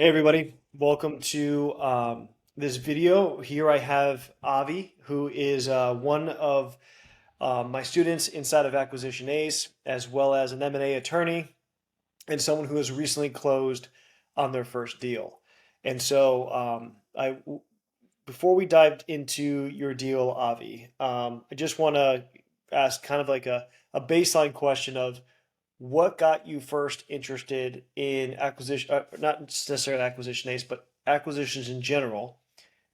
Hey everybody, welcome to this video. Here I have Avi, who is one of my students inside of Acquisition ACE, as well as an M&A attorney and someone who has recently closed on their first deal. And so, before we dived into your deal, Avi, I just want to ask kind of like a baseline question of what got you first interested in acquisition, not necessarily acquisition ACE, but acquisitions in general.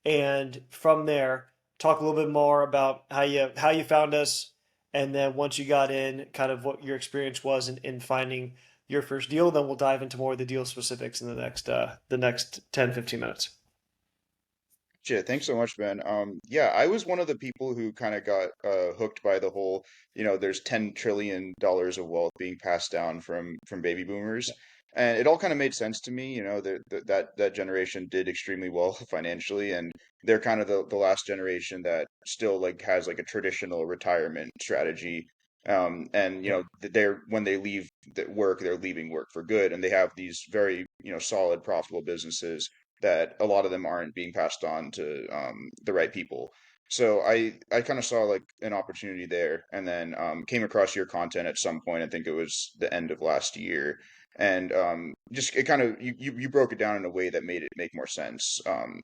And from there, talk a little bit more about how you found us, and then once you got in, kind of what your experience was in finding your first deal. Then we'll dive into more of the deal specifics in the next 10-15 minutes. Shit, thanks so much, man. Yeah, I was one of the people who kind of got hooked by the whole, there's $10 trillion of wealth being passed down from baby boomers, and it all kind of made sense to me. That generation did extremely well financially, and they're kind of the last generation that still like has like a traditional retirement strategy. And Yeah. they're when they leave work, they're leaving work for good, and they have these very, solid, profitable businesses that a lot of them aren't being passed on to the right people. So I kind of saw like an opportunity there, and then came across your content at some point. I think it was the end of last year, and just it kind of you broke it down in a way that made it make more sense.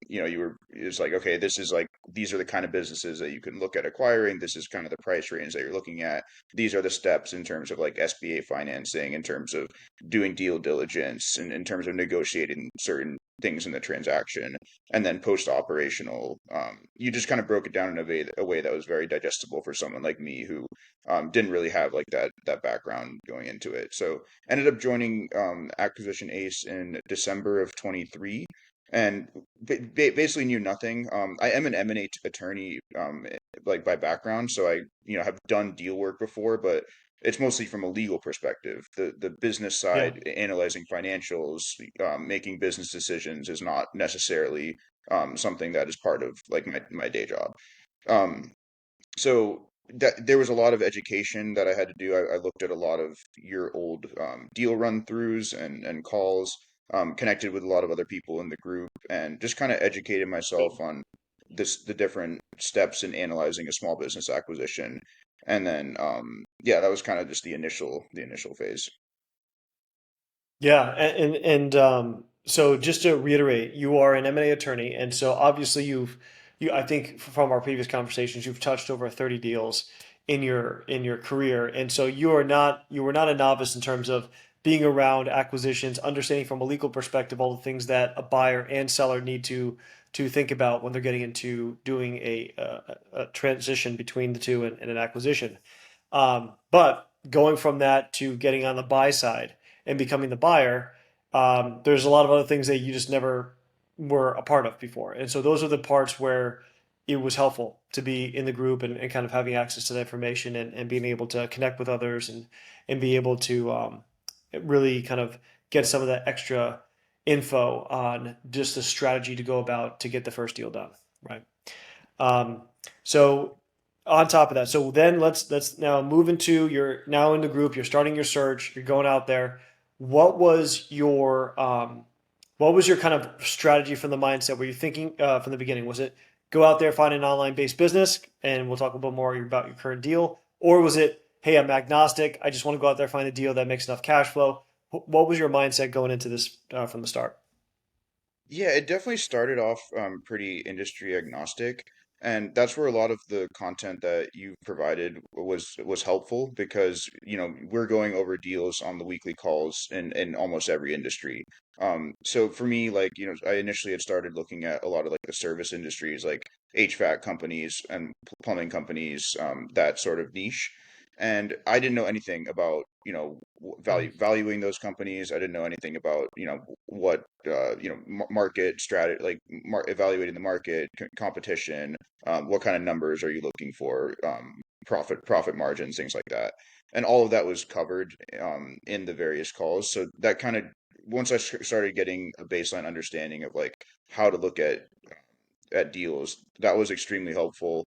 It's like, okay, this is like these are the kind of businesses that you can look at acquiring. This is kind of the price range that you're looking at. These are the steps in terms of like SBA financing, in terms of doing deal diligence, and in terms of negotiating certain things in the transaction, and then post operational. You just kind of broke it down in a way that was very digestible for someone like me who didn't really have like that background going into it. So ended up joining Acquisition Ace in December of 23, and basically knew nothing. I am an M&A attorney, like by background, so I have done deal work before, but it's mostly from a legal perspective. The business Yeah. side, analyzing financials, making business decisions is not necessarily something that is part of like my day job. Um, so there was a lot of education that I had to do. I looked at a lot of your old deal run throughs and calls, connected with a lot of other people in the group, and just kind of educated myself on the different steps in analyzing a small business acquisition. And then yeah, that was kind of just the initial phase. Yeah, and so just to reiterate, you are an M&A attorney, and so obviously I think from our previous conversations, you've touched over 30 deals in your career, and so you were not a novice in terms of being around acquisitions, understanding from a legal perspective all the things that a buyer and seller need to think about when they're getting into doing a transition between the two and an acquisition. But going from that to getting on the buy side and becoming the buyer, there's a lot of other things that you just never were a part of before. And so those are the parts where it was helpful to be in the group and kind of having access to that information and being able to connect with others and be able to really kind of get some of that extra info on just the strategy to go about to get the first deal done, right? Um, so on top of that, so then let's now move into you're now in the group, you're starting your search, you're going out there. What was your what was your kind of strategy from the mindset? Were you thinking from the beginning? Was it go out there, find an online based business, and we'll talk a little more about your current deal, or was it, hey, I'm agnostic, I just want to go out there find a deal that makes enough cash flow? What was your mindset going into this from the start? Yeah, it definitely started off pretty industry agnostic, and that's where a lot of the content that you provided was helpful because we're going over deals on the weekly calls in almost every industry. So for me, like I initially had started looking at a lot of like the service industries, like HVAC companies and plumbing companies, that sort of niche. And I didn't know anything about valuing those companies. I didn't know anything about what market strategy, like evaluating the market, competition, what kind of numbers are you looking for, profit margins, things like that, and all of that was covered in the various calls. So that kind of once I started getting a baseline understanding of like how to look at deals, that was extremely helpful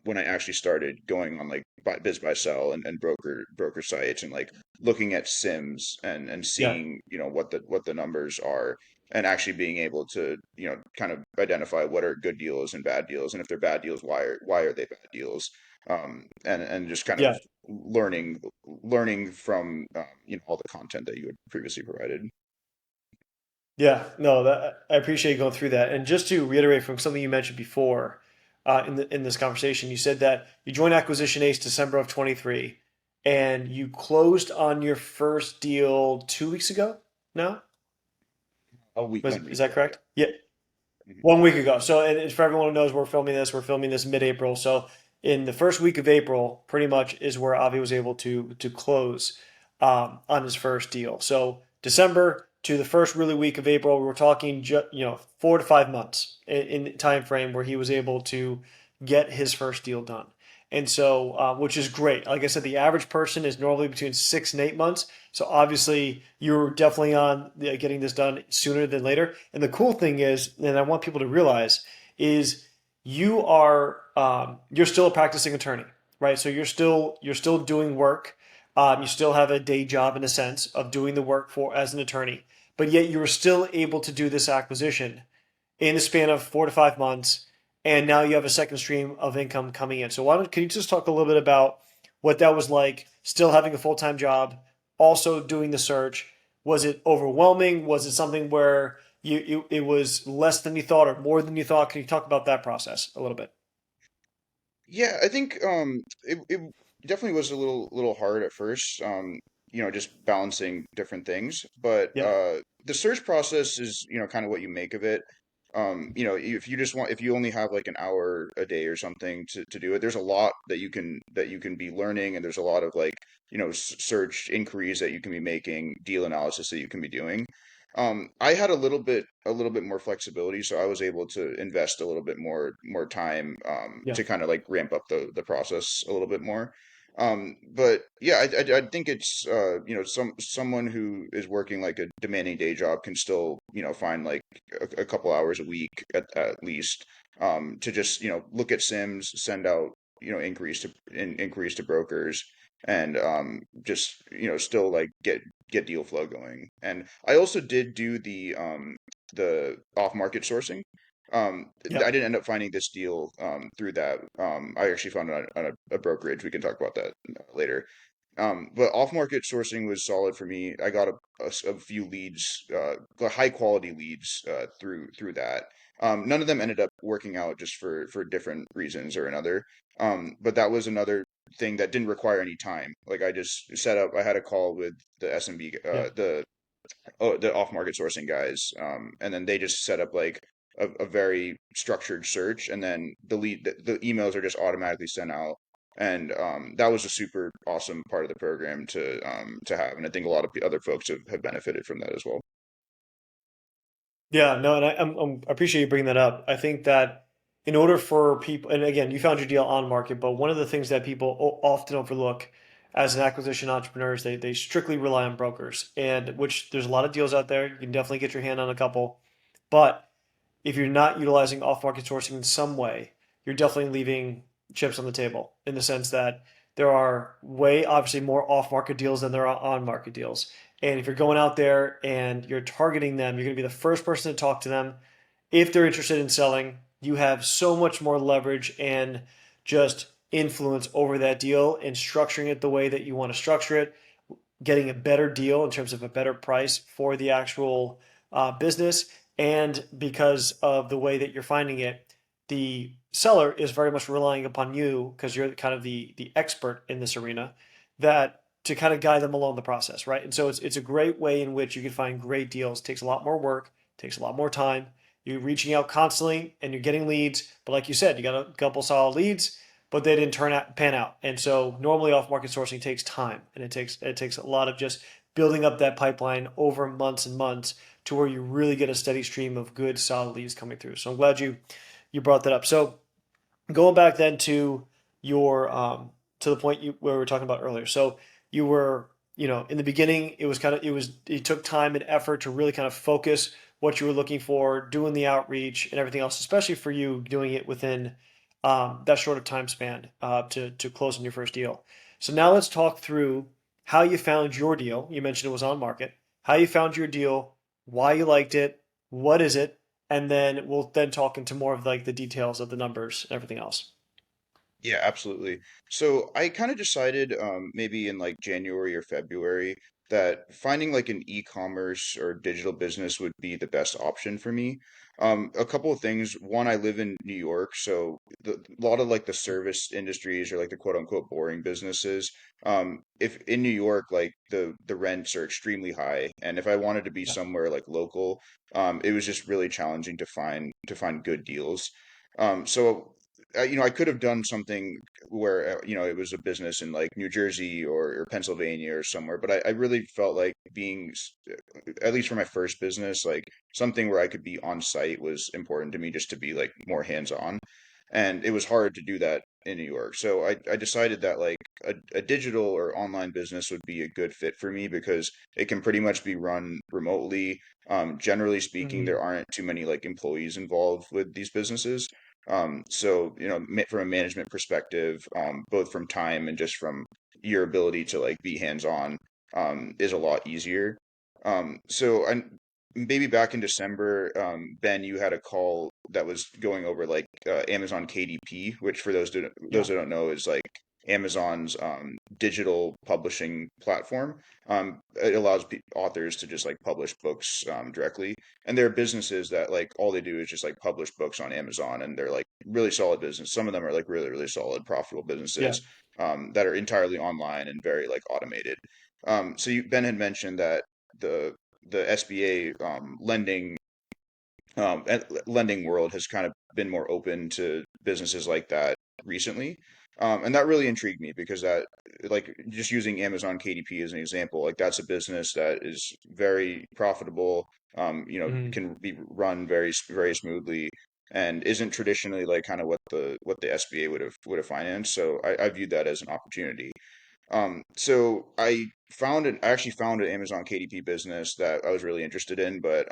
when I actually started going on like buy sell and broker sites and like looking at CIMs and Yeah. seeing what the numbers are. and actually being able to, kind of identify what are good deals and bad deals, and if they're bad deals, why are they bad deals? And just kind of Yeah. learning from all the content that you had previously provided. Yeah, no, I appreciate you going through that. And just to reiterate from something you mentioned before, in this conversation, you said that you joined Acquisition Ace December of 23, and you closed on your first deal 2 weeks ago. No, A week, was one week is that ago, correct? Yeah, yeah. Mhm. 1 week ago. So, and for everyone who knows, we're filming this mid-April. So, in the first week of April, pretty much is where Avi was able to close on his first deal. So, December to the first really week of April, we were talking 4 to 5 months in time frame where he was able to get his first deal done. And so, which is great. Like I said, the average person is normally between 6 and 8 months. So obviously, you're definitely on getting this done sooner than later. And the cool thing is, and I want people to realize, is you're still a practicing attorney, right? So you're still doing work. You still have a day job in a sense of doing the work for as an attorney, but yet you were still able to do this acquisition in the span of 4 to 5 months, and now you have a second stream of income coming in. So can you just talk a little bit about what that was like, still having a full-time job, also doing the search? Was it overwhelming? Was it something where it was less than you thought or more than you thought? Can you talk about that process a little bit? Yeah, I think it definitely was a little hard at first, just balancing different things. But Yeah, the search process is, kind of what you make of it. If you only have like an hour a day or something to do it, there's a lot that you can be learning, and there's a lot of like, search inquiries that you can be making, deal analysis that you can be doing. I had a little bit more flexibility, so I was able to invest a little bit more time, yeah, to kind of like ramp up the process a little bit more. But yeah, I think it's someone who is working like a demanding day job can still, find like a couple hours a week at least, to just, look at CIMs, send out, inquiries to brokers, and just, still like get deal flow going. And I also did do the off market sourcing. yeah, I didn't end up finding this deal through that. I actually found it on a brokerage. We can talk about that later. But off market sourcing was solid for me. I got a few leads, high quality leads, through that. None of them ended up working out, just for different reasons or another. But that was another thing that didn't require any time. Like I just set up, I had a call with the SMB, yeah. the off market sourcing guys, and then they just set up like a very structured search, and then the emails are just automatically sent out. And that was a super awesome part of the program to have, and I think a lot of other folks have benefited from that as well. Yeah, no, and I appreciate you bringing that up. I think that in order for people, and again, you found your deal on market, but one of the things that people often overlook as an acquisition entrepreneur is they strictly rely on brokers, and which there's a lot of deals out there. You can definitely get your hand on a couple, but if you're not utilizing off-market sourcing in some way, you're definitely leaving chips on the table in the sense that there are way obviously more off-market deals than there are on-market deals. And if you're going out there and you're targeting them, you're going to be the first person to talk to them. If they're interested in selling, you have so much more leverage and just influence over that deal and structuring it the way that you want to structure it, getting a better deal in terms of a better price for the actual business. And because of the way that you're finding it, the seller is very much relying upon you because you're kind of the expert in this arena that to kind of guide them along the process, right? And so it's a great way in which you can find great deals. It takes a lot more work, takes a lot more time. You're reaching out constantly and you're getting leads, but like you said, you got a couple solid leads, but they didn't pan out. And so normally off market sourcing takes time, and it takes a lot of just building up that pipeline over months and months to where you really get a steady stream of good solid leads coming through. So I'm glad you brought that up. So going back then to your to the point where we were talking about earlier. So you were, in the beginning, it took time and effort to really kind of focus what you were looking for, doing the outreach and everything else, especially for you doing it within that short of time span to close on your first deal. So now let's talk through how you found your deal. You mentioned it was on market. How you found your deal, why you liked it, what is it, and then we'll then talk into more of like the details of the numbers and everything else. Yeah, absolutely. So I kind of decided maybe in like January or February that finding like an e-commerce or digital business would be the best option for me. A couple of things. One, I live in New York, so a lot of like the service industries or like the quote unquote boring businesses, if in New York, like the rents are extremely high, and if I wanted to be Yeah. somewhere like local, it was just really challenging to find good deals. So I could have done something where it was a business in like New Jersey or Pennsylvania or somewhere, but I really felt like at least for my first business, like something where I could be on site was important to me, just to be like more hands-on. And it was hard to do that in New York. So I decided that like a digital or online business would be a good fit for me because it can pretty much be run remotely. Generally speaking, Mhm. there aren't too many like employees involved with these businesses. So, from a management perspective, both from time and just from your ability to like be hands-on, is a lot easier. So maybe back in December, Ben, you had a call that was going over like Amazon KDP, which for those Yeah. that don't know is like Amazon's digital publishing platform. It allows authors to just like publish books directly, and there are businesses that like all they do is just like publish books on Amazon, and they're like really solid business. Some of them are like really, really solid, profitable Yeah. businesses that are entirely online and very like automated. Ben had mentioned that the the SBA lending world has kind of been more open to businesses like that recently. And that really intrigued me because that, like, just using Amazon KDP as an example, like that's a business that is very profitable, Mhm. can be run very smoothly, and isn't traditionally like kind of what the SBA would have financed. So I viewed that as an opportunity. So I actually found an Amazon KDP business that I was really interested in, but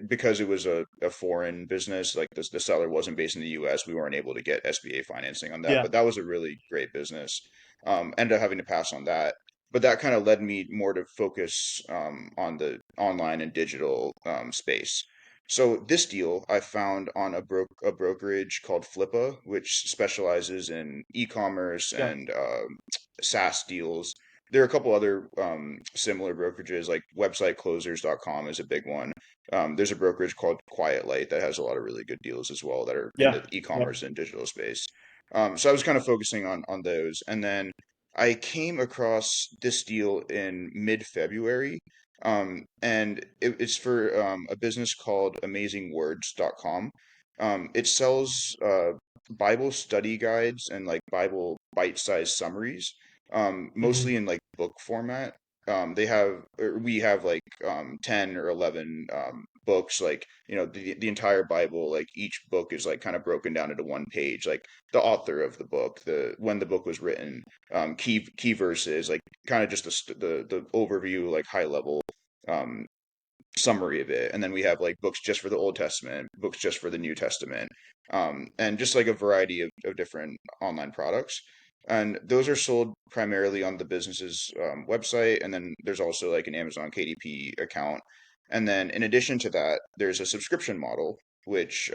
because it was a foreign business, like the seller wasn't based in the US, we weren't able to get SBA financing on that. Yeah. But that was a really great business. Ended up having to pass on that. But that kind of led me more to focus on the online and digital space. So this deal I found on a brokerage called Flippa, which specializes in e-commerce Yeah. and SaaS deals. There are a couple other similar brokerages, like websiteclosers.com is a big one. There's a brokerage called Quiet Light that has a lot of really good deals as well that are in Yeah. the Yep. e-commerce and digital space. So I was kind of focusing on those, and then I came across this deal in mid-February, and it's for a business called AmazingWords.com. It sells Bible study guides and like Bible bite-sized summaries, Mhm. mostly in like book format. We have like 10 or 11 books, like, the entire Bible, like each book is like kind of broken down into one page, like the author of the book, the when the book was written, key verses, like kind of just the overview, like high level um, summary of it. And then we have like books just for the Old Testament, books just for the New Testament, and just like a variety of different online products. And those are sold primarily on the business's website. And then there's also like an Amazon KDP account. And then in addition to that, there's a subscription model, which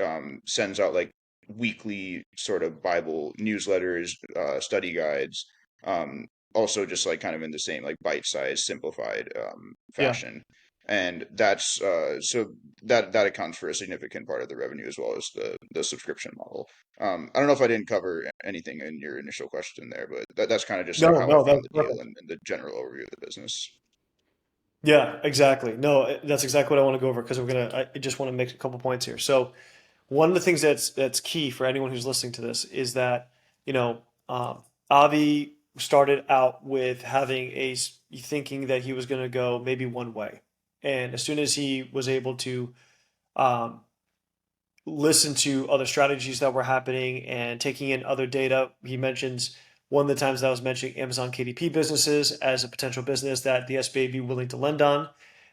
sends out like weekly sort of Bible newsletters, study guides, also just like kind of in the same like bite-sized, simplified Yeah. fashion. And that's so that accounts for a significant part of the revenue as well as the subscription model. I don't know if I didn't cover anything in your initial question there, but that's kind of just like No, how I no, found that's the deal perfect. and the general overview of the business. Yeah, exactly. No, that's exactly what I want to go over because I just want to make a couple points here. So, one of the things that's key for anyone who's listening to this is that, you know, Avi started out with having thinking that he was going to go maybe one way. And as soon as he was able to um, listen to other strategies that were happening and taking in other data. He mentions one of the times that I was mentioning Amazon KDP businesses as a potential business that the SBA be willing to lend on.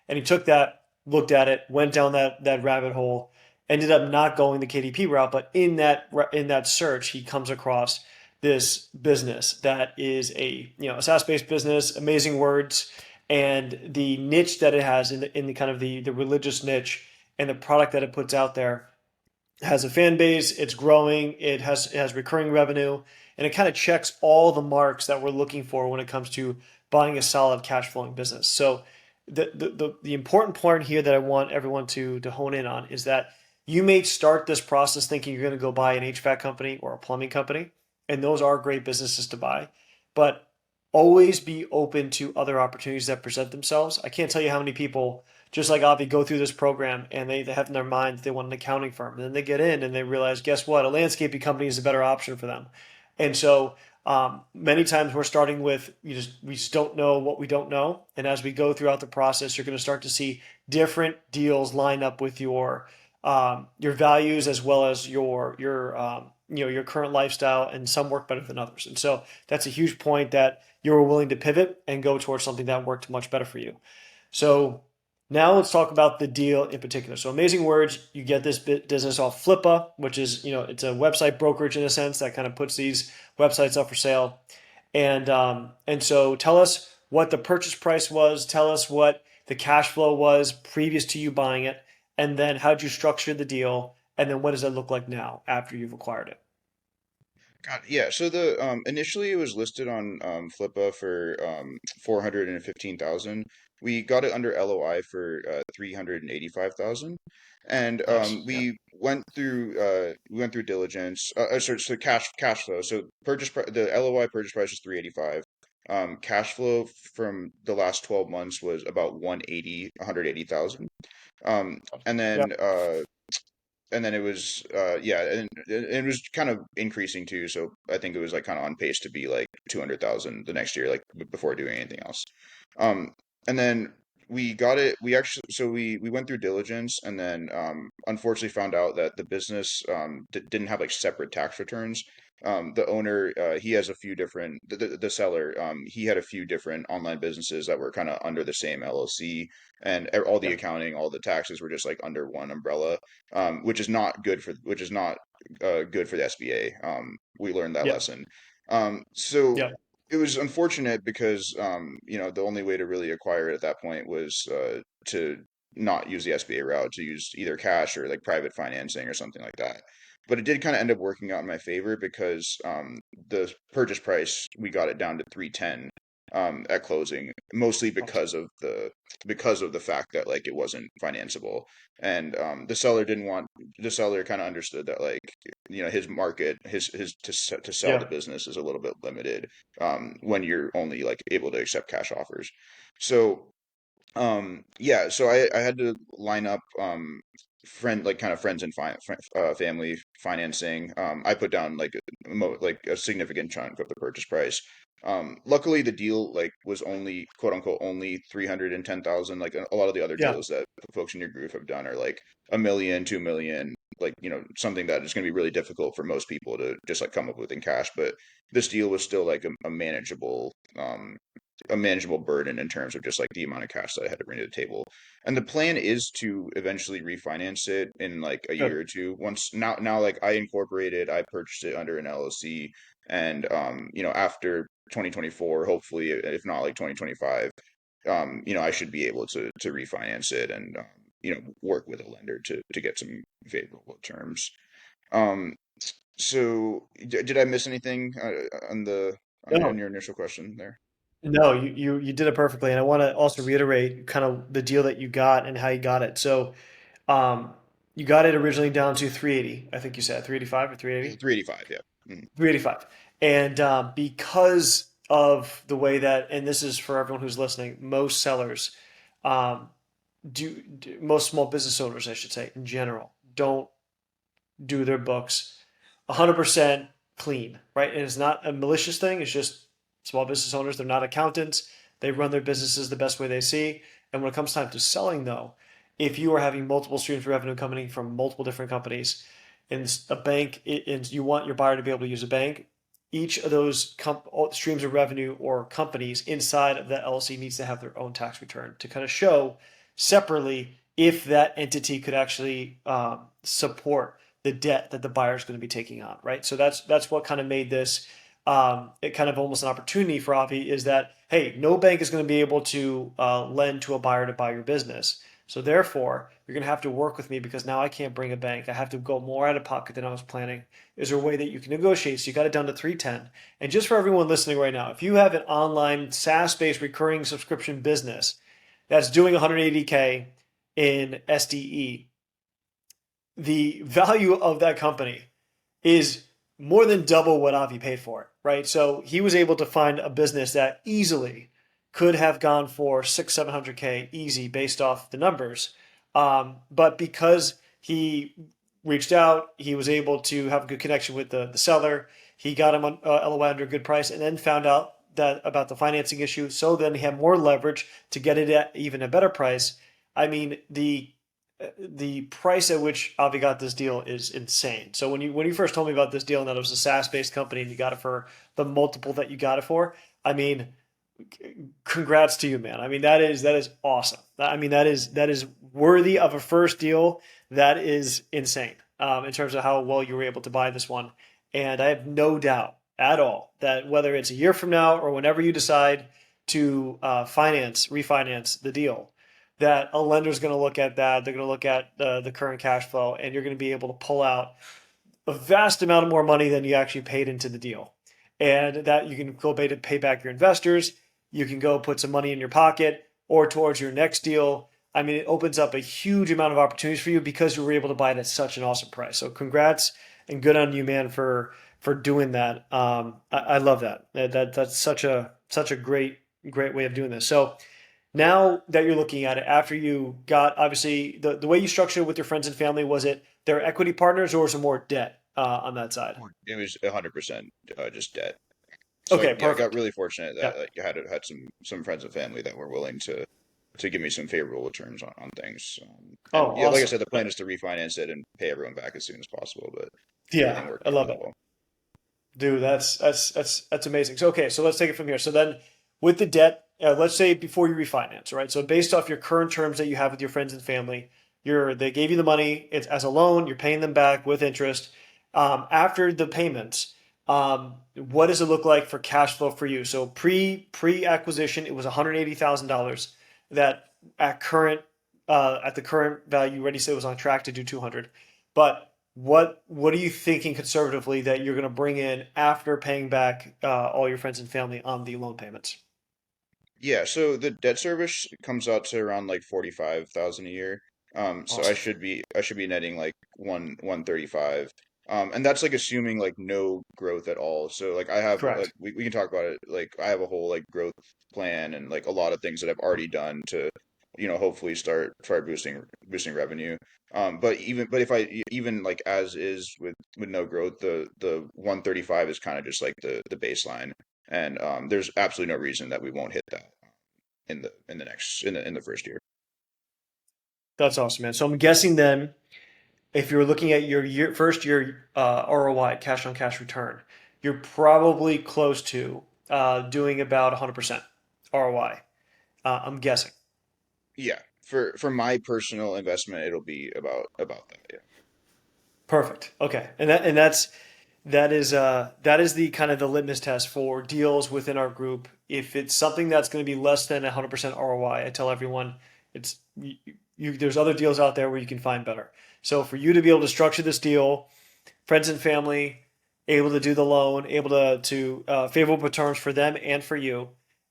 And he took that, looked at it, went down that rabbit hole, ended up not going the KDP route, but in that search, he comes across this business that is a SaaS based business, Amazing Words, and the niche that it has in the kind of the religious niche and the product that it puts out there has a fan base, it's growing, it has recurring revenue, and it kind of checks all the marks that we're looking for when it comes to buying a solid cash flowing business. So the important point here that I want everyone to hone in on is that you may start this process thinking you're going to go buy an HVAC company or a plumbing company, and those are great businesses to buy, but always be open to other opportunities that present themselves. I can't tell you how many people just like Avi go through this program and they have in their mind that they want an accounting firm. And then they get in and they realize, guess what? A landscaping company is a better option for them. And so many times we're starting with we just don't know what we don't know. And as we go throughout the process, you're going to start to see different deals line up with your values as well as your current lifestyle, and some work better than others. And so that's a huge point that you were willing to pivot and go towards something that worked much better for you. So now let's talk about the deal in particular. So Amazing Words, you get this business off Flippa, which is, it's a website brokerage in a sense that kind of puts these websites up for sale. And so tell us what the purchase price was. Tell us what the cash flow was previous to you buying it. And then how did you structure the deal? And then what does it look like now after you've acquired it? God, yeah. So the initially it was listed on Flippa for 415,000. We got it under LOI for 385,000, and Nice. Yeah. we went through diligence. So cash flow. So the LOI purchase price was 385. Cash flow from the last 12 months was about 180,000. And Yeah. then it was yeah, and it was kind of increasing too, so I think it was like kind of on pace to be like 200,000 the next year, like before doing anything else. um and then we actually, so we went through diligence, and then unfortunately found out that the business didn't have like separate tax returns. The owner, he has a few different, the seller, he had a few different online businesses that were kind of under the same LLC, and all the Yeah. accounting, all the taxes were just like under one umbrella, which is not good for the SBA. We learned that Yeah. lesson. So Yeah. it was unfortunate because the only way to really acquire it at that point was to not use the SBA route, to use either cash or like private financing or something like that. But it did kind of end up working out in my favor because the purchase price, we got it down to 310 at closing, mostly Awesome. because of the fact that like it wasn't financeable, and the seller kind of understood that, like, his market, his to sell the Yeah. business is a little bit limited when you're only like able to accept cash offers. So yeah, so I had to line up kind of friends and family financing. I put down like like a significant chunk of the purchase price. Luckily the deal like was only, quote unquote, only 310,000. Like a lot of the other Yeah. deals that folks in your group have done are like 1 million, 2 million, like, something that is going to be really difficult for most people to just like come up with in cash. But this deal was still like a manageable burden in terms of just like the amount of cash that I had to bring to the table. And the plan is to eventually refinance it in like a year Good. or two. Now like I purchased it under an LLC, and after 2024, hopefully, if not like 2025, I should be able to refinance it, and work with a lender to get some favorable terms. Um, so did I miss anything on No. your initial question there? No, you did it perfectly, and I want to also reiterate kind of the deal that you got and how you got it. So, um, you got it originally down to 380. I think you said 385 or 380. 385, yeah. Mhm. 385, and because of the way that, and this is for everyone who's listening, most sellers, um, most small business owners, I should say, in general, don't do their books 100% clean, right? And it's not a malicious thing. It's just small business owners. They're not accountants. They run their businesses the best way they see. And when it comes time to selling, though, if you are having multiple streams of revenue coming from multiple different companies, in a bank, and you want your buyer to be able to use a bank, each of those streams of revenue or companies inside of the LLC needs to have their own tax return to kind of show separately if that entity could actually support the debt that the buyer is going to be taking on, right? So that's what kind of made this it kind of almost an opportunity for Avi is that, hey, no bank is going to be able to lend to a buyer to buy your business. So therefore, you're going to have to work with me because now I can't bring a bank. I have to go more out of pocket than I was planning. Is there a way that you can negotiate? So you got it down to 310. And just for everyone listening right now, if you have an online SaaS-based recurring subscription business that's doing 180K in SDE, the value of that company is more than double what Avi paid for it, right? So he was able to find a business that easily could have gone for 700K easy based off the numbers. But because he reached out, he was able to have a good connection with the seller. He got him on LOI under a good price and then found out that about the financing issue. So then he had more leverage to get it at even a better price. I mean, the price at which Avi got this deal is insane. So when you first told me about this deal and that it was a SaaS based company and you got it for the multiple that you got it for, I mean, congrats to you, man. I mean, that is awesome. I mean, that is worthy of a first deal. That is insane in terms of how well you were able to buy this one. And I have no doubt at all that whether it's a year from now or whenever you decide to refinance the deal, that a lender is going to look at that. They're going to look at the current cash flow, and you're going to be able to pull out a vast amount of more money than you actually paid into the deal. And that you can go pay back your investors. You can go put some money in your pocket or towards your next deal. I mean, it opens up a huge amount of opportunities for you because you were able to buy it at such an awesome price. So congrats and good on you, man, for doing that. I love that. That's such a great way of doing this. So now that you're looking at it, after you got obviously the way you structured it with your friends and family, was it their equity partners or was it more debt on that side? It was 100% just debt. So Okay, yeah, I got perfect. really fortunate Yeah. that like I had some friends and family that were willing to give me some favorable terms on things. Oh, And yeah, like I awesome. said, the plan is to refinance it and pay everyone back as soon as possible. But Yeah, everything worked I out love really it. well. Dude, that's amazing. So okay, so let's take it from here. So then with the debt, let's say before you refinance, right? So based off your current terms that you have with your friends and family, they gave you the money, it's as a loan, you're paying them back with interest. After the payments, what does it look like for cash flow for you? So pre acquisition, it was $180,000 that at the current value, you already said it was on track to do 200. But what are you thinking conservatively that you're going to bring in after paying back all your friends and family on the loan payments? Yeah, so the debt service comes out to around like 45,000 a year. So Awesome. I should be netting like 135. And that's like assuming like no growth at all. So like I have like Correct. we can talk about it. Like I have a whole like growth plan and like a lot of things that I've already done to, hopefully start boosting revenue. But if I even like as is with no growth, the 135 is kind of just like the baseline. And there's absolutely no reason that we won't hit that in the first year. That's awesome, man. So I'm guessing then, if you're looking at your first year ROI, cash on cash return, you're probably close to doing about 100% ROI. I'm guessing. Yeah, for my personal investment, it'll be about that. Yeah. Perfect. Okay, that is the kind of the litmus test for deals within our group. If it's something that's going to be less than 100% ROI, I tell everyone it's there's other deals out there where you can find better. So for you to be able to structure this deal, friends and family, able to do the loan, able to favorable terms for them and for you.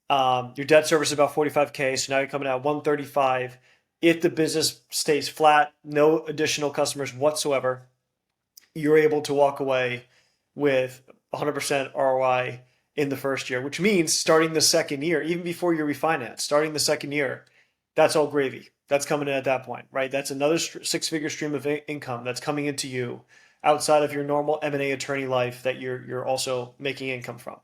Your debt service is about 45K, so now you're coming out 135. If the business stays flat, no additional customers whatsoever, you're able to walk away with 100% ROI in the first year, which means starting the second year, even before you refinance, starting the second year, that's all gravy. That's coming in at that point, right? That's another six-figure stream of income that's coming into you outside of your normal M&A attorney life that you're also making income from.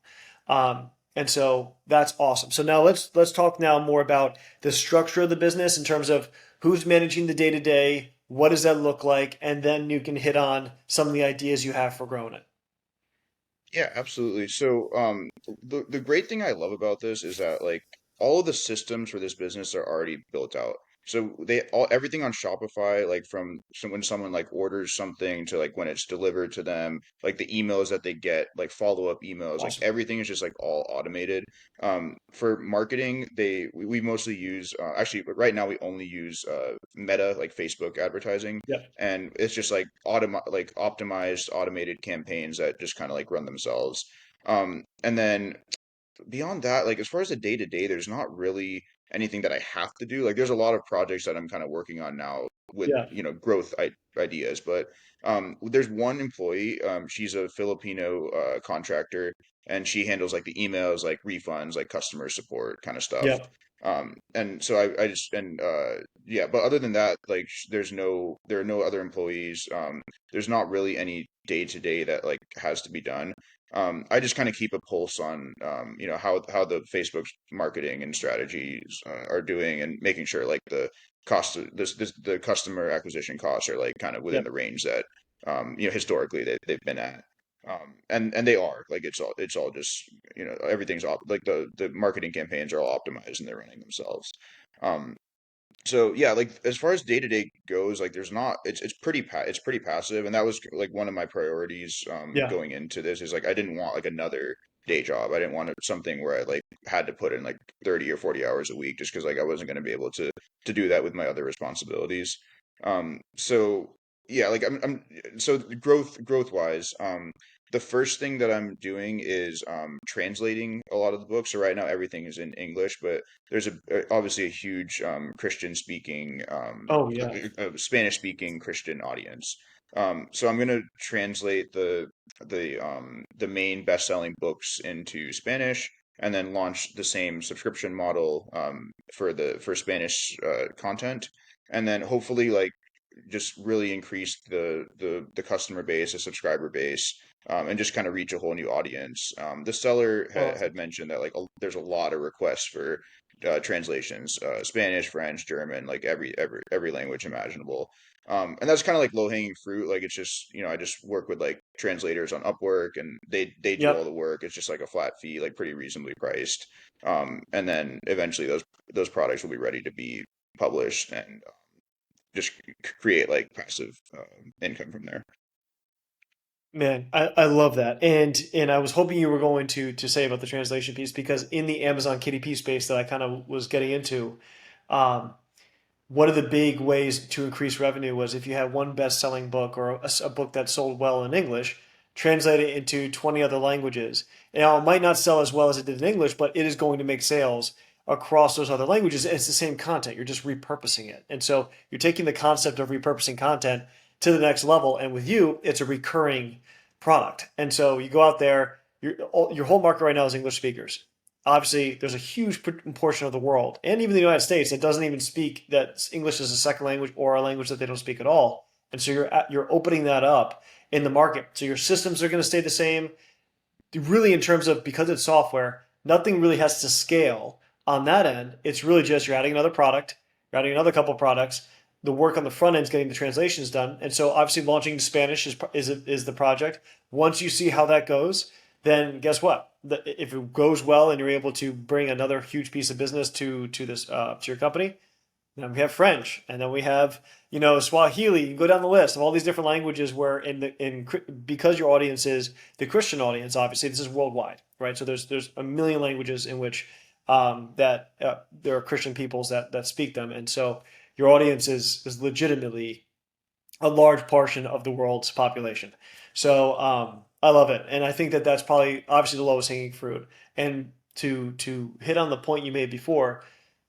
And so that's awesome. So now let's talk now more about the structure of the business in terms of who's managing the day to day, what does that look like, and then you can hit on some of the ideas you have for growing it. Yeah, absolutely. So, the great thing I love about this is that like all of the systems for this business are already built out. So everything on Shopify, like from when someone like orders something to like when it's delivered to them, like the emails that they get, like follow-up emails, like Awesome. everything is just like all automated. For marketing, we mostly use actually, but right now we only use Meta, like Facebook advertising, Yep. and it's just like optimized automated campaigns that just kind of like run themselves. And then beyond that, like as far as the day to day, there's not really anything that I have to do. Like there's a lot of projects that I'm kind of working on now with, Yeah. growth ideas, but there's one employee, she's a Filipino contractor, and she handles like the emails, like refunds, like customer support kind of stuff. Yep. And so I just and yeah, but other than that, like there are no other employees. There's not really any day to day that like has to be done. I just kind of keep a pulse on, how the Facebook marketing and strategies are doing, and making sure like the cost of the customer acquisition costs are like kind of within Yep. the range that, historically they've been at. And they are like it's all just, everything's like the marketing campaigns are all optimized and they're running themselves. Um, so yeah, like as far as day to day goes, like there's not it's pretty passive, and that was like one of my priorities Yeah. going into this is like I didn't want like another day job. I didn't want something where I like had to put in like 30 or 40 hours a week just because like I wasn't going to be able to do that with my other responsibilities. So yeah, like I'm so growth wise, the first thing that I'm doing is translating a lot of the books. So right now everything is in English, but there's obviously a huge Christian speaking, Oh yeah. Spanish speaking Christian audience. So I'm going to translate the main best selling books into Spanish, and then launch the same subscription model for Spanish content, and then hopefully like just really increase the customer base, the subscriber base, and just kind of reach a whole new audience. The seller Awesome. had mentioned that like there's a lot of requests for translations, Spanish, French, German, like every language imaginable. And that's kind of like low hanging fruit. Like it's just, I just work with like translators on Upwork, and they do all Yep. the work. It's just like a flat fee, like pretty reasonably priced. And then eventually those products will be ready to be published, and just create like passive income from there. Man, I love that. And I was hoping you were going to say about the translation piece because in the Amazon KDP space that I kind of was getting into, um, one of the big ways to increase revenue was if you had one best-selling book or a book that sold well in English, translate it into 20 other languages. Now, it might not sell as well as it did in English, but it is going to make sales across those other languages. And it's the same content. You're just repurposing it. And so you're taking the concept of repurposing content to the next level. And with you, it's a recurring product. And so you go out there, your whole market right now is English speakers. Obviously, there's a huge portion of the world, and even the United States, that doesn't even speak that English is a second language or a language that they don't speak at all. And so you're opening that up in the market. So your systems are going to stay the same. Really, in terms of because it's software, nothing really has to scale on that end. It's really just you're adding another product, you're adding another couple of products. The work on the front end is getting the translations done, and so obviously launching to Spanish is the project. Once you see how that goes, then guess what? If it goes well and you're able to bring another huge piece of business to this to your company, then we have French, and then we have Swahili. You can go down the list of all these different languages where because your audience is the Christian audience, obviously this is worldwide, right? So there's a million languages in which that there are Christian peoples that speak them, and so your audience is legitimately a large portion of the world's population. So I love it, and I think that that's probably obviously the lowest hanging fruit. And to hit on the point you made before,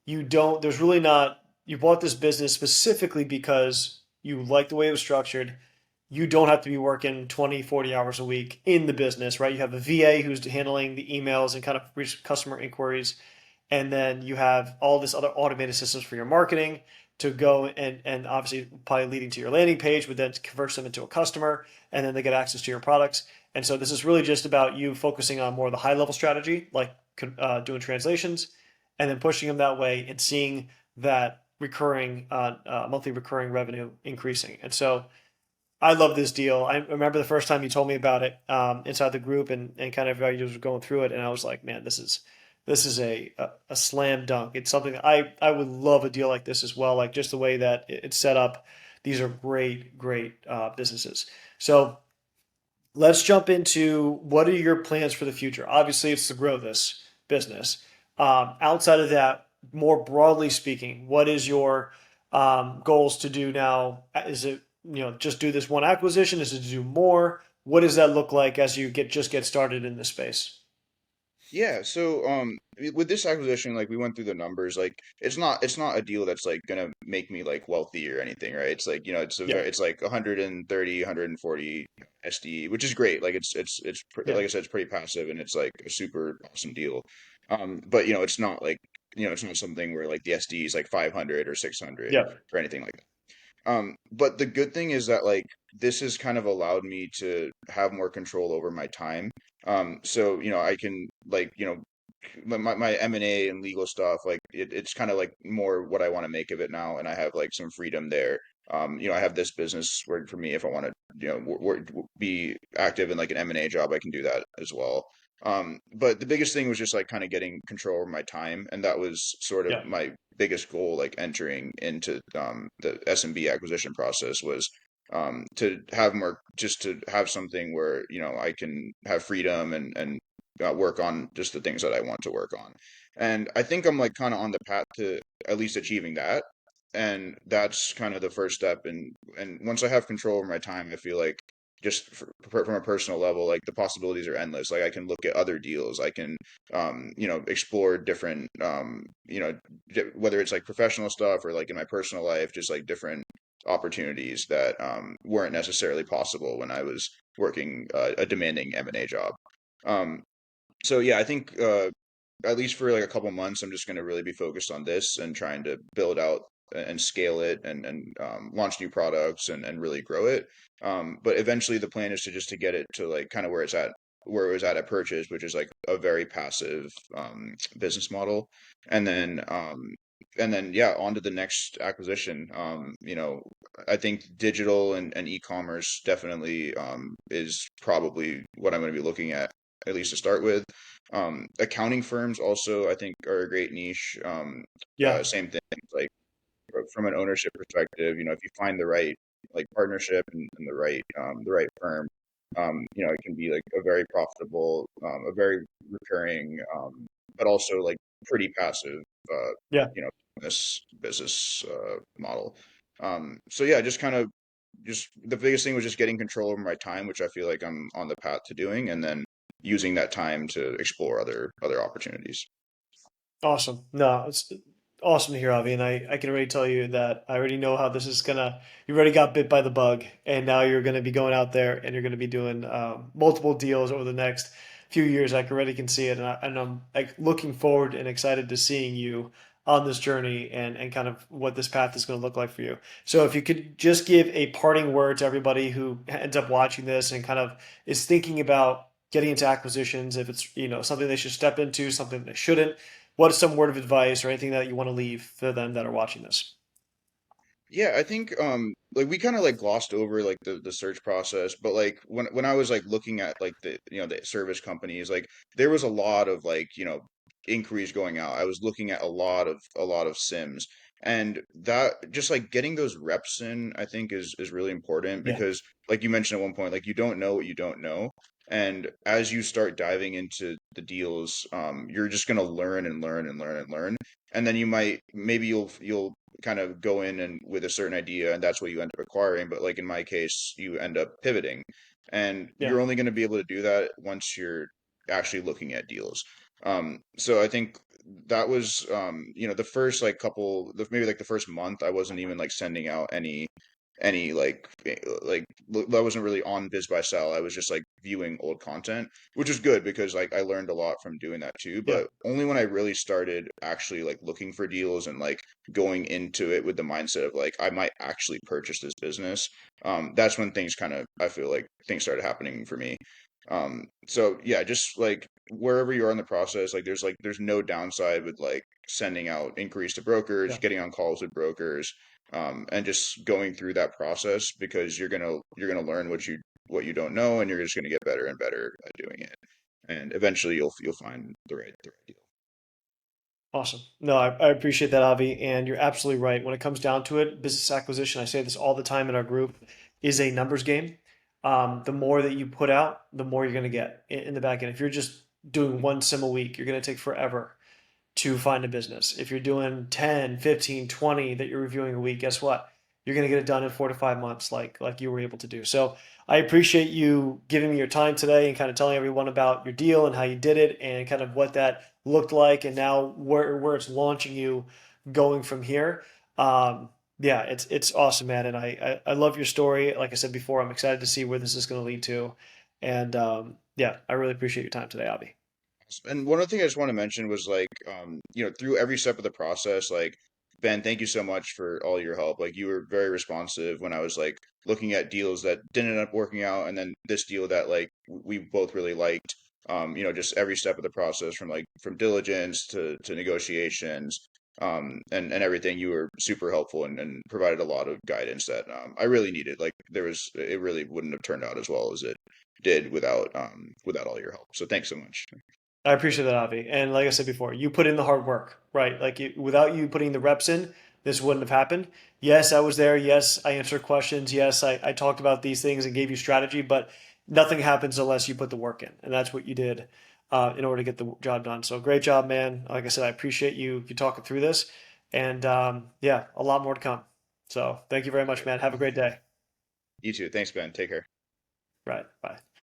you don't. There's really not. You bought this business specifically because you like the way it was structured. You don't have to be working 20, 40 hours a week in the business, right? You have a VA who's handling the emails and kind of customer inquiries, and then you have all this other automated systems for your marketing to go and obviously probably leading to your landing page, would then convert them into a customer, and then they get access to your products. And so this is really just about you focusing on more of the high level strategy, like doing translations, and then pushing them that way and seeing that recurring monthly recurring revenue increasing. And so I love this deal. I remember the first time you told me about it inside the group and kind of how you were going through it, and I was like, man, this is a slam dunk. It's something that I would love a deal like this as well. Like just the way that it's set up. These are great businesses. So let's jump into what are your plans for the future? Obviously, it's to grow this business. Outside of that, more broadly speaking, what is your goals to do now? Is it just do this one acquisition? Is it to do more? What does that look like as you get started in this space? Yeah, so with this acquisition, like we went through the numbers, like it's not a deal that's like gonna make me like wealthy or anything, right? It's like, Yeah, it's like 130, 140 SDE, which is great. Like yeah, like I said, it's pretty passive and it's like a super awesome deal. But it's not like, it's not something where like the SD is like 500 or 600 yeah, or anything like that. But the good thing is that like this has kind of allowed me to have more control over my time. So I can like my M&A and legal stuff, like it's kind of like more what I want to make of it now, and I have like some freedom there. I have this business work for me if I want to, be active in like an M&A job, I can do that as well. But the biggest thing was just like kind of getting control over my time, and that was sort of yeah, my biggest goal, like entering into the SMB acquisition process was to have more, just to have something where I can have freedom and work on just the things that I want to work on. And I think I'm like kind of on the path to at least achieving that. And that's kind of the first step. And once I have control over my time, I feel like just from a personal level, like the possibilities are endless. Like I can look at other deals. I can, explore different, whether it's like professional stuff or like in my personal life, just like different opportunities that weren't necessarily possible when I was working a demanding M&A job. Um, so yeah, I think at least for like a couple months, I'm just going to really be focused on this and trying to build out and scale it and launch new products and really grow it. But eventually, the plan is to just to get it to like kind of where it was at purchase, which is like a very passive business model, and then yeah, on to the next acquisition. I think digital and e-commerce definitely is probably what I'm going to be looking at least to start with. Accounting firms also, I think, are a great niche. yeah, Same thing, like from an ownership perspective, if you find the right like partnership and the right firm, it can be like a very profitable, a very recurring, but also like pretty passive, uh, yeah. you know, business model. So yeah, just the biggest thing was just getting control over my time, which I feel like I'm on the path to doing, and then using that time to explore other opportunities. Awesome. No, it's awesome to hear, Avi. And I can already tell you that I already know how this is gonna, you already got bit by the bug. And now you're going to be going out there and you're going to be doing multiple deals over the next few years. I already can see it. And I'm like looking forward and excited to seeing you on this journey and kind of what this path is going to look like for you. So if you could just give a parting word to everybody who ends up watching this and kind of is thinking about getting into acquisitions, if it's, something they should step into, something they shouldn't, what is some word of advice or anything that you want to leave for them that are watching this? Yeah, I think like we kind of like glossed over like the search process, but like when I was like looking at like the service companies, like there was a lot of like, inquiries going out. I was looking at a lot of CIMs, and that just like getting those reps in, I think is really important Yeah, because like you mentioned at one point, like you don't know what you don't know. And as you start diving into the deals, you're just gonna learn and learn and learn and learn. And then maybe you'll kind of go in and with a certain idea and that's what you end up acquiring, but like in my case you end up pivoting, and yeah, you're only going to be able to do that once you're actually looking at deals. So I think that was the first like maybe like the first month I wasn't even like sending out any like that wasn't really on Biz by Sell. I was just like viewing old content, which is good because like I learned a lot from doing that too. yeah, But only when I really started actually like looking for deals and like going into it with the mindset of like I might actually purchase this business, that's when things kind of, I feel like things started happening for me. So yeah, just like wherever you are in the process, like there's no downside with like sending out inquiries to brokers, yeah. getting on calls with brokers, and just going through that process because you're gonna learn what you don't know, and you're just gonna get better and better at doing it, and eventually you'll find the right deal. Awesome. No, I appreciate that, Avi, and you're absolutely right. When it comes down to it, business acquisition, I say this all the time in our group, is a numbers game. The more that you put out, the more you're going to get in the back end. If you're just doing one sim a week, you're going to take forever to find a business. If you're doing 10, 15, 20 that you're reviewing a week, guess what? You're going to get it done in 4 to 5 months like you were able to do. So I appreciate you giving me your time today and kind of telling everyone about your deal and how you did it and kind of what that looked like and now where it's launching you going from here. Um, yeah, it's awesome, man. And I love your story. Like I said before, I'm excited to see where this is going to lead to. And yeah, I really appreciate your time today, Avi. And one other thing I just want to mention was like, through every step of the process, like, Ben, thank you so much for all your help. Like, you were very responsive when I was like looking at deals that didn't end up working out, and then this deal that like we both really liked. Just every step of the process from like from diligence to negotiations, and everything. You were super helpful and provided a lot of guidance that I really needed. Like, it really wouldn't have turned out as well as it did without all your help. So thanks so much. I appreciate that, Avi. And like I said before, you put in the hard work, right? Like without you putting the reps in, this wouldn't have happened. Yes, I was there. Yes, I answered questions. Yes, I talked about these things and gave you strategy, but nothing happens unless you put the work in. And that's what you did in order to get the job done. So great job, man. Like I said, I appreciate you talking through this. And yeah, a lot more to come. So thank you very much, man. Have a great day. You too. Thanks, Ben. Take care. Right. Bye.